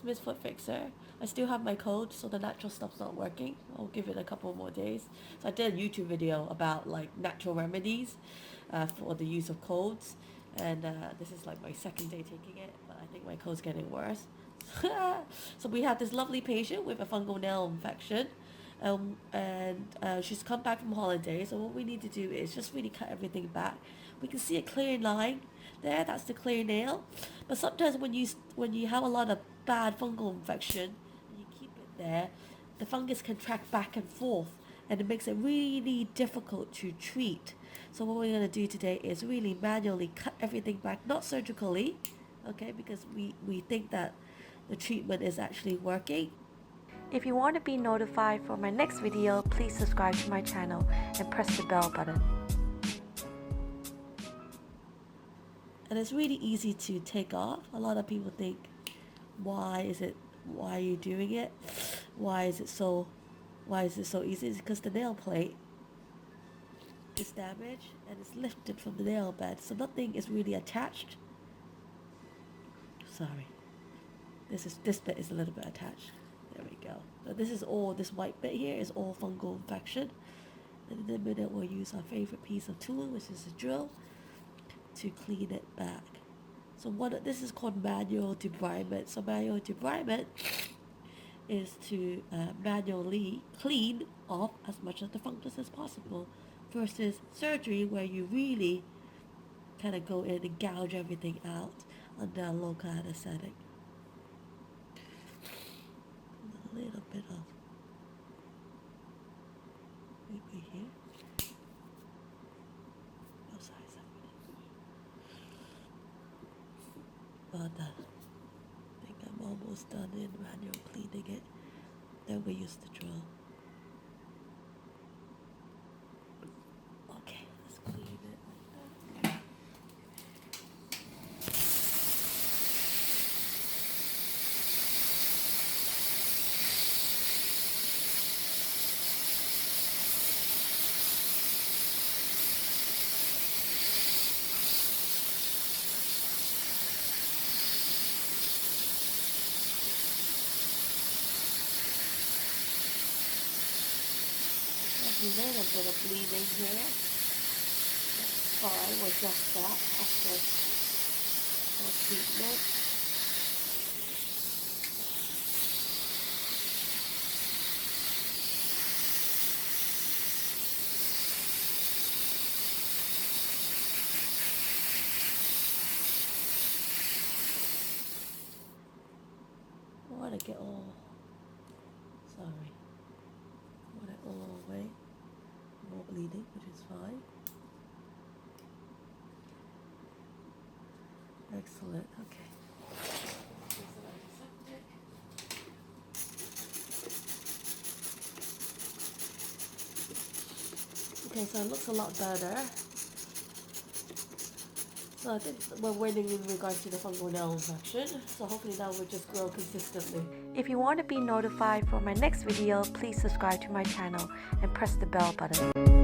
Miss Foot Fixer. I still have my cold, so the natural stuff's not working. I'll give it a couple more days. So I did a YouTube video about like natural remedies for the use of colds, and this is like my second day taking it, but I think my cold's getting worse. So we have this lovely patient with a fungal nail infection, and she's come back from holiday. So what we need to do is just really cut everything back. We can see a clear line there. That's the clear nail. But sometimes when you have a lot of bad fungal infection and you keep it there, the fungus can track back and forth, and it makes it really difficult to treat. So what we're going to do today is really manually cut everything back, not surgically, okay, because we think that the treatment is actually working. If you want to be notified for my next video, please subscribe to my channel and press the bell button. And it's really easy to take off. A lot of people think, why are you doing it? Why is it so easy? It's because the nail plate is damaged and it's lifted from the nail bed, so nothing is really attached. Sorry. This bit is a little bit attached. There we go. So this white bit here is all fungal infection. And in a minute we'll use our favorite piece of tool, which is a drill, to clean it back. So this is called manual debridement. So manual debridement is to manually clean off as much of the fungus as possible, versus surgery where you really kind of go in and gouge everything out under a local anesthetic. A little bit of maybe here. Both sides of it. Well done. I think I'm almost done in manual cleaning it. Then we use the drill. Okay, let's clean it like that. A little bit of bleeding here. That's fine, we'll adjust that after our treatment. I want to get all, sorry, I want it all away. More bleeding, which is fine. Excellent, okay. Okay, so it looks a lot better. So I think we're winning in regards to the fungal nail infection. So hopefully that will just grow consistently. If you want to be notified for my next video, please subscribe to my channel and press the bell button.